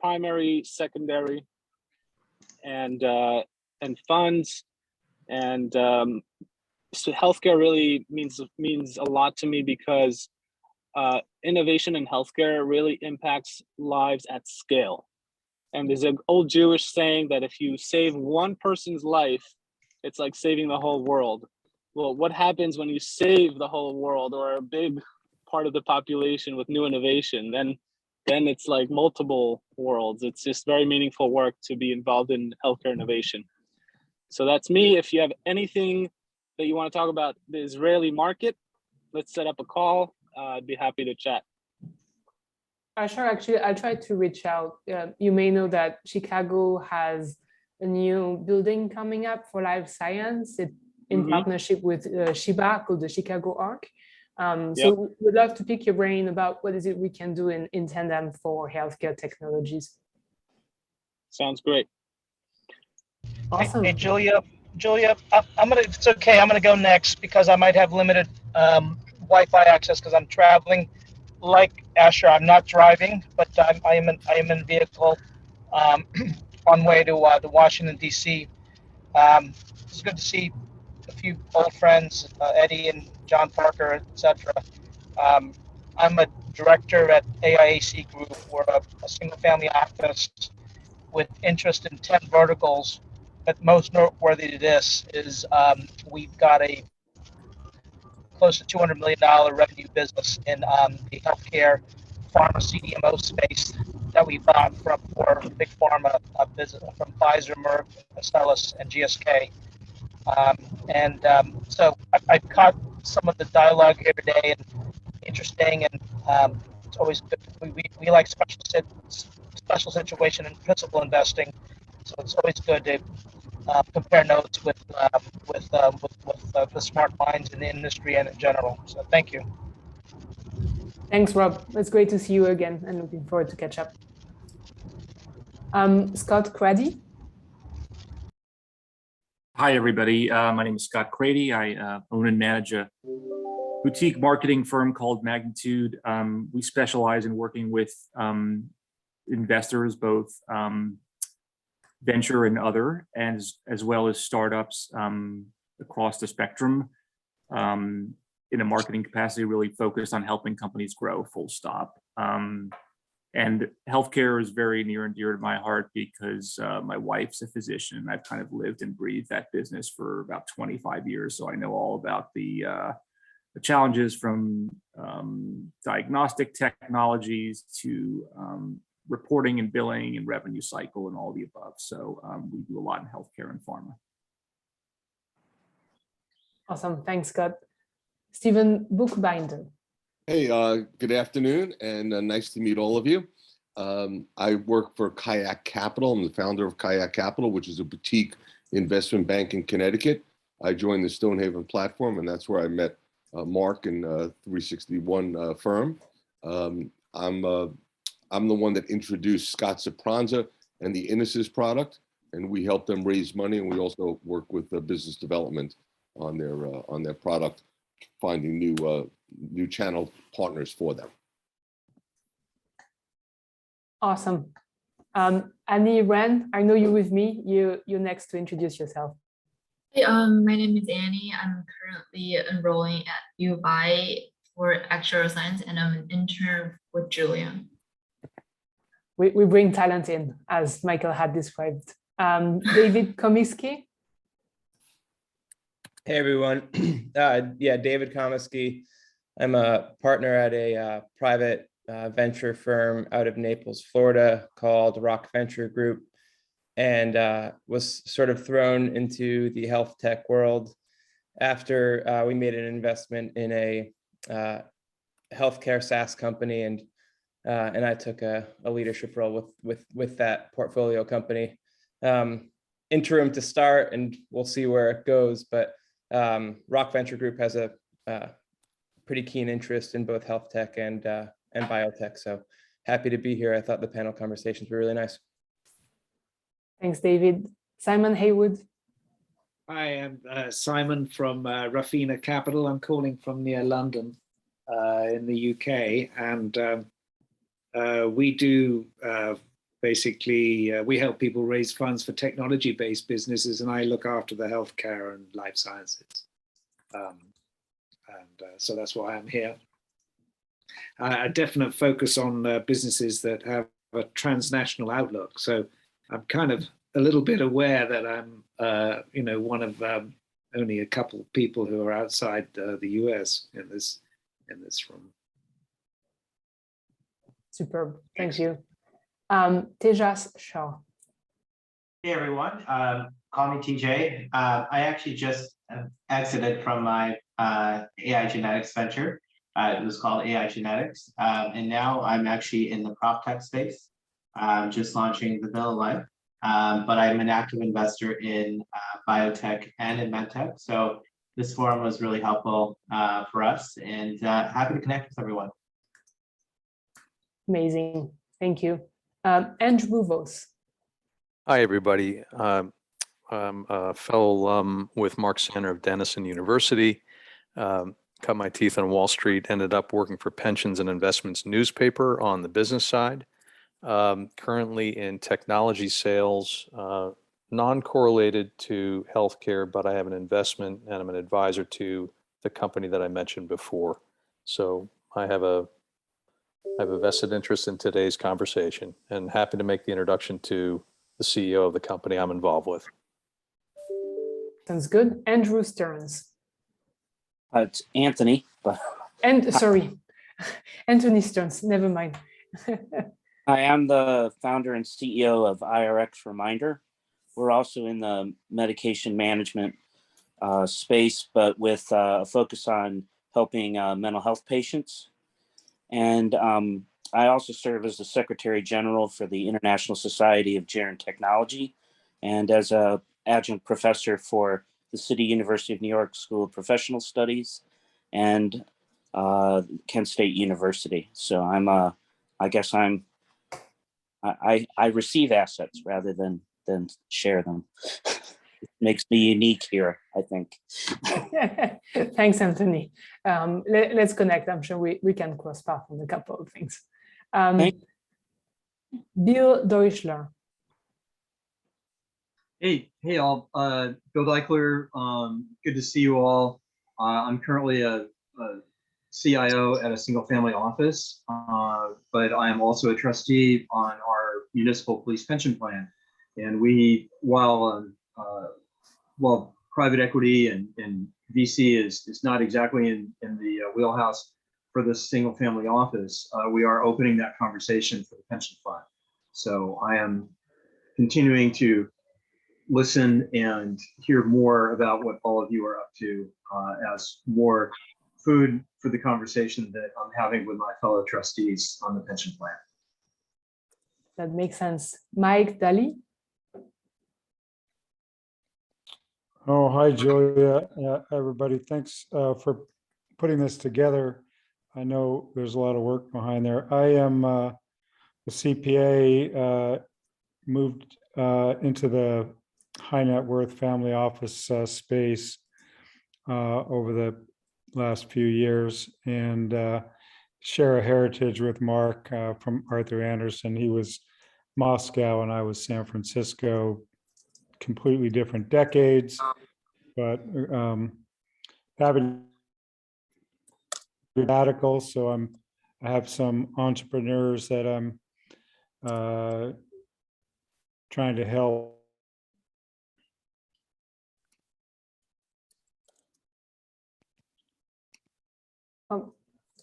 primary, secondary, and funds. And so healthcare really means a lot to me because innovation in healthcare really impacts lives at scale. And there's an old Jewish saying that if you save one person's life, it's like saving the whole world. Well, what happens when you save the whole world or a big part of the population with new innovation? Then it's like multiple worlds. It's just very meaningful work to be involved in healthcare innovation. So that's me. If you have anything that you want to talk about the Israeli market, let's set up a call. I'd be happy to chat. Sure. Actually, I tried to reach out. You may know that Chicago has a new building coming up for life science in partnership with Shiba, called the Chicago Arc. So we'd love to pick your brain about what is it we can do in tandem for healthcare technologies. Sounds great. Awesome. Hey, Julia, if it's okay, I'm gonna go next because I might have limited Wi-Fi access because I'm traveling. Like Asher, I'm not driving, but I am in vehicle on way to Washington D.C. It's good to see a few old friends, Eddie and John Parker, etc. I'm a director at AIAC Group. We're a single-family office with interest in 10 verticals. But most noteworthy to this is we've got a close to $200 million revenue business in the healthcare pharma CDMO space that we bought from four big pharma business from Pfizer, Merck, Astellas, and GSK. So I've caught some of the dialogue here today, and interesting, and it's always good. We like special situation and principal investing, so it's always good to compare notes with the smart minds in the industry and in general. So thank you. Thanks, Rob. It's great to see you again, and looking forward to catch up. Scott Crady. Hi, everybody. My name is Scott Crady. I own and manage a boutique marketing firm called Magnitude. We specialize in working with investors, both venture and other, as well as startups across the spectrum in a marketing capacity, really focused on helping companies grow, full stop. And healthcare is very near and dear to my heart because my wife's a physician, and I've kind of lived and breathed that business for about 25 years. So I know all about the challenges from diagnostic technologies to reporting and billing and revenue cycle and all the above. So we do a lot in healthcare and pharma. Awesome. Thanks, Scott. Stephen Buchbinder. Hey, good afternoon, and nice to meet all of you. I work for Kayak Capital. I'm the founder of Kayak Capital, which is a boutique investment bank in Connecticut. I joined the Stonehaven platform, and that's where I met Mark and 361 firm. I'm the one that introduced Scott Sopranza and the Innosis product, and we help them raise money, and we also work with business development on their product, finding new channel partners for them. Awesome. Annie Ren, I know you're with me. You're next to introduce yourself. Hey, my name is Annie. I'm currently enrolling at UI for actuarial science, and I'm an intern with Julia. We bring talent in, as Michael had described. David Komisky. Hey, everyone. David Komisky. I'm a partner at a private venture firm out of Naples, Florida, called Rock Venture Group, and was sort of thrown into the health tech world after we made an investment in a healthcare SaaS company, and I took a leadership role with that portfolio company. Interim to start, and we'll see where it goes, but Rock Venture Group has a pretty keen interest in both health tech and biotech. So happy to be here. I thought the panel conversations were really nice. Thanks, David. Simon Haywood. Hi, I'm Simon from Raffina Capital. I'm calling from near London in the UK, and we do basically, we help people raise funds for technology-based businesses, and I look after the healthcare and life sciences. So that's why I'm here. A definite focus on businesses that have a transnational outlook. So I'm kind of a little bit aware that I'm, one of only a couple of people who are outside the US in this room. Superb. Thank you. Tejas Shah. Hey everyone, call me TJ. I actually just exited from my AI genetics venture. It was called AI Genetics, and now I'm actually in the prop tech space, just launching the Bill of Life. But I'm an active investor in biotech and in medtech. So this forum was really helpful for us, and happy to connect with everyone. Amazing. Thank you. Andrew Vos. Hi, everybody. I'm a fellow alum with Mark Sander of Denison University. Cut my teeth on Wall Street, ended up working for Pensions and Investments newspaper on the business side. Currently in technology sales, non-correlated to healthcare, but I have an investment and I'm an advisor to the company that I mentioned before. So I have a vested interest in today's conversation and happy to make the introduction to the CEO of the company I'm involved with. Sounds good. Andrew Stearns. It's Anthony, but Sorry, Anthony Stearns, never mind. I am the founder and CEO of IRX Reminder. We're also in the medication management space, but with a focus on helping mental health patients. And I also serve as the Secretary General for the International Society of Gerontechnology and as a adjunct professor for the City University of New York School of Professional Studies and Kent State University. So I receive assets rather than share them. It makes me unique here, I think. Thanks, Anthony. Let's connect. I'm sure we can cross paths on a couple of things. Bill Deutschler. Hey all, Bill Deichler, good to see you all. I'm currently a CIO at a single family office, but I am also a trustee on our municipal police pension plan. And we, while private equity and VC is not exactly in the wheelhouse for this single family office, we are opening that conversation for the pension fund. So I am continuing to listen and hear more about what all of you are up to as more food for the conversation that I'm having with my fellow trustees on the pension plan. That makes sense. Mike Daly. Oh, hi, Julia. Everybody, thanks for putting this together. I know there's a lot of work behind there. I am a CPA, moved into the high net worth family office space over the last few years, and share a heritage with Mark from Arthur Andersen. He was Moscow and I was San Francisco, completely different decades, but having radical. So I have some entrepreneurs that I'm trying to help.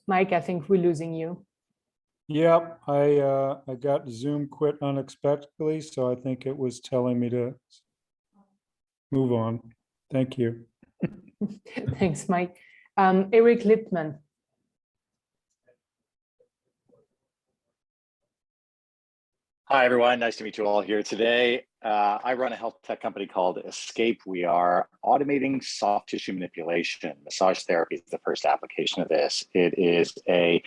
Mike, I think we're losing you. Yep, I got Zoom quit unexpectedly, so I think it was telling me to move on. Thank you. Thanks, Mike. Eric Lipman. Hi, everyone. Nice to meet you all here today. I run a health tech company called Escape. We are automating soft tissue manipulation. Massage therapy is the first application of this. It is a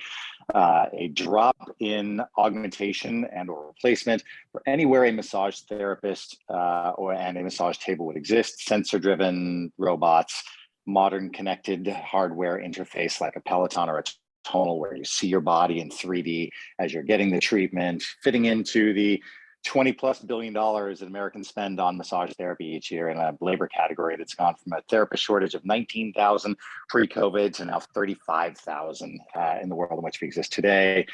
drop-in augmentation and or replacement for anywhere a massage therapist and a massage table would exist. Sensor-driven robots, modern connected hardware interface like a Peloton or a Tonal, where you see your body in 3D as you're getting the treatment, fitting into the $20+ billion that Americans spend on massage therapy each year in a labor category that's gone from a therapist shortage of 19,000 pre-COVID to now 35,000 in the world in which we exist today.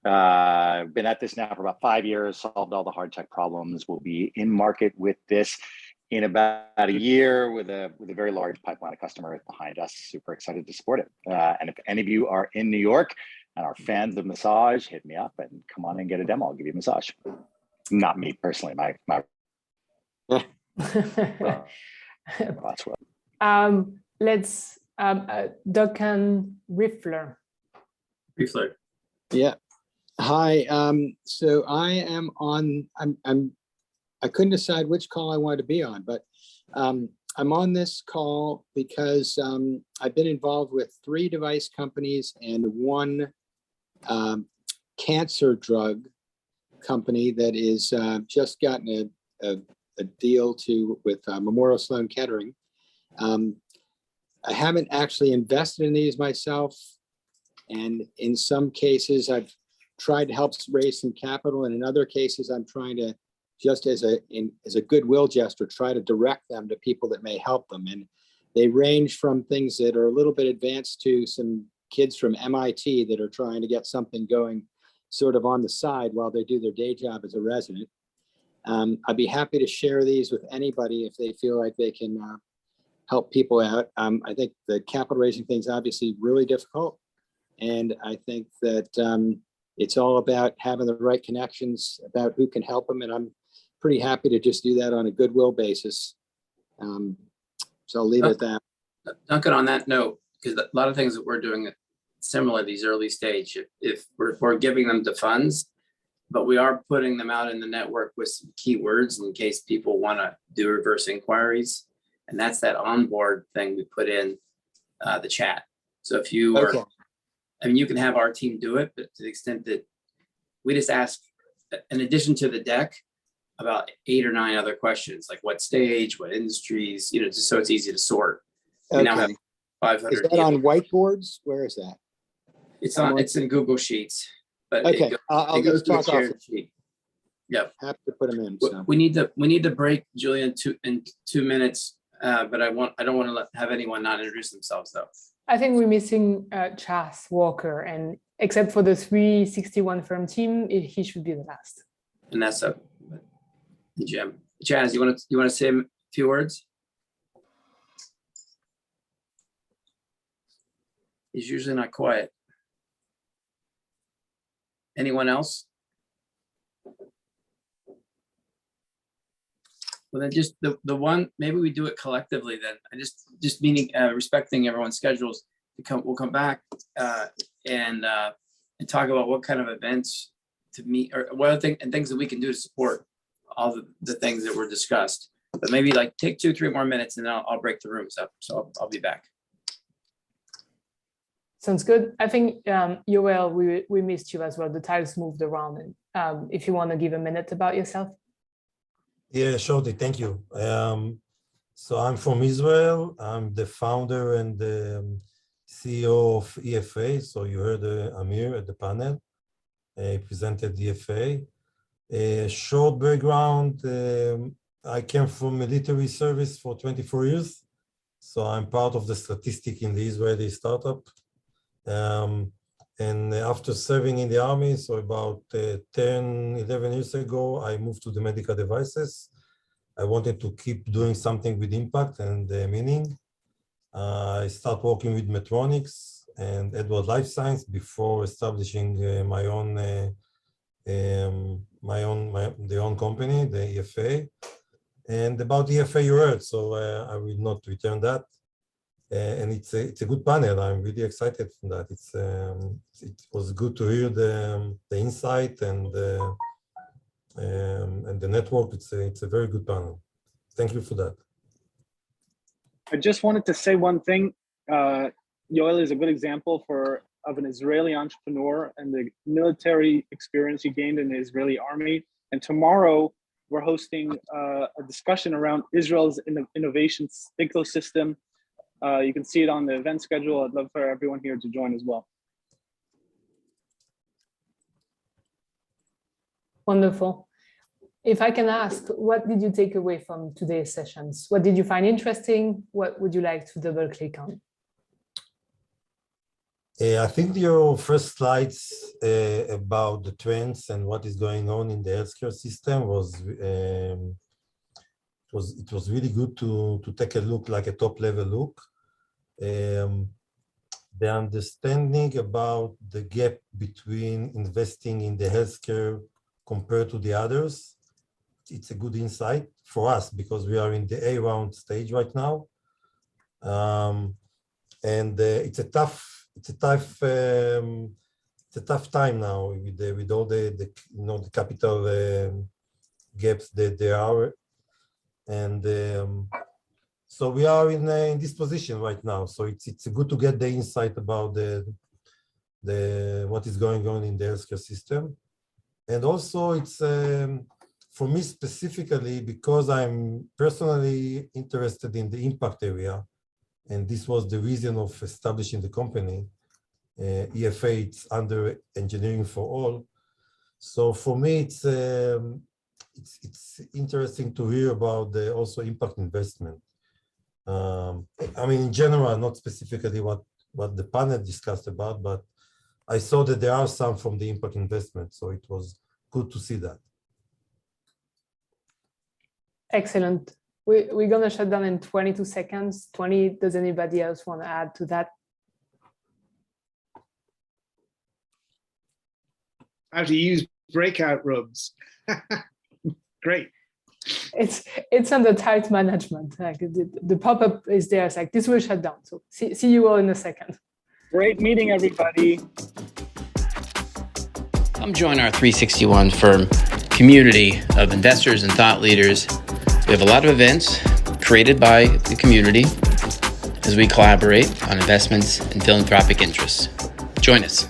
Been at this now for about 5 years, solved all the hard tech problems. We'll be in market with this in about a year with a very large pipeline of customers behind us. Super excited to support it. And if any of you are in New York and are fans of massage, hit me up and come on and get a demo. I'll give you a massage. Not me personally, my that's what. Let's Duncan Riffler. Riffler. Yeah. Hi. So I am on. I couldn't decide which call I wanted to be on, but I'm on this call because I've been involved with 3 device companies and 1 cancer drug company that is just gotten a deal with Memorial Sloan Kettering. I haven't actually invested in these myself, and in some cases I've tried to help raise some capital, and in other cases I'm trying to, just as a goodwill gesture, try to direct them to people that may help them. And they range from things that are a little bit advanced to some kids from MIT that are trying to get something going sort of on the side while they do their day job as a resident. I'd be happy to share these with anybody if they feel like they can help people out. I think the capital raising thing is obviously really difficult. And I think that it's all about having the right connections about who can help them. And I'm pretty happy to just do that on a goodwill basis. So I'll leave it at that. Duncan, on that note, because a lot of things that we're doing similar these early stage, if we're giving them the funds, but we are putting them out in the network with some keywords in case people want to do reverse inquiries. And that's that onboard thing we put in the chat. So if you are, I mean, you can have our team do it, but to the extent that we just ask, in addition to the deck, about 8 or 9 other questions, like what stage, what industries, just so it's easy to sort. We now have 500. Is that on whiteboards? Where is that? It's in Google Sheets. But okay, I'll just talk off. Yep. Have to put them in. So. We need to break, Julian, in 2 minutes. But I don't want to have anyone not introduce themselves though. I think we're missing Chas Walker, and except for the 361 firm team, he should be the last. And that's a Jim. Chaz, you want to say a few words? He's usually not quiet. Anyone else? Well, then just the one, maybe we do it collectively then. I just meaning respecting everyone's schedules. We'll come back and talk about what kind of events to meet or what other things that we can do to support all the things that were discussed. But maybe like take 2-3 more minutes and then I'll break the rooms up. So I'll be back. Sounds good. I think Yoel, we missed you as well. The titles moved around. And if you want to give a minute about yourself. Yeah, surely. Thank you. So I'm from Israel. I'm the founder and the CEO of EFA. So you heard Amir at the panel. He presented EFA. Short background, I came from military service for 24 years. So I'm part of the statistic in the Israeli startup. And after serving in the army, so about 10-11 years ago, I moved to the medical devices. I wanted to keep doing something with impact and meaning. I started working with Medtronic and Edward Life Science before establishing my own company, the EFA. And about EFA you heard, so I will not return that. And it's a good panel. I'm really excited from that. It was good to hear the insight and the network. It's a very good panel. Thank you for that. I just wanted to say one thing. Yoel is a good example of an Israeli entrepreneur and the military experience he gained in the Israeli army. And tomorrow we're hosting a discussion around Israel's innovation ecosystem. You can see it on the event schedule. I'd love for everyone here to join as well. Wonderful. If I can ask, what did you take away from today's sessions? What did you find interesting? What would you like to double click on? I think your first slides about the trends and what is going on in the healthcare system was it was really good to take a look, like a top level look. The understanding about the gap between investing in the healthcare compared to the others, it's a good insight for us because we are in the A round stage right now. And it's a tough time now with all the the capital gaps that there are, and so we are in this position right now. So it's good to get the insight about the what is going on in the healthcare system, and also it's for me specifically because I'm personally interested in the impact area. And this was the reason of establishing the company. EFA, it's under engineering for all. So for me, it's interesting to hear about the also impact investment. I mean, in general, not specifically what the panel discussed about, but I saw that there are some from the impact investment. So it was good to see that. Excellent. We're going to shut down in 22 seconds. 20, does anybody else want to add to that? How to use breakout rooms. Great. It's under tight management. Like the pop-up is there. It's like, this will shut down. So see you all in a second. Great meeting, everybody. Come join our 361 firm community of investors and thought leaders. We have a lot of events created by the community as we collaborate on investments and philanthropic interests. Join us.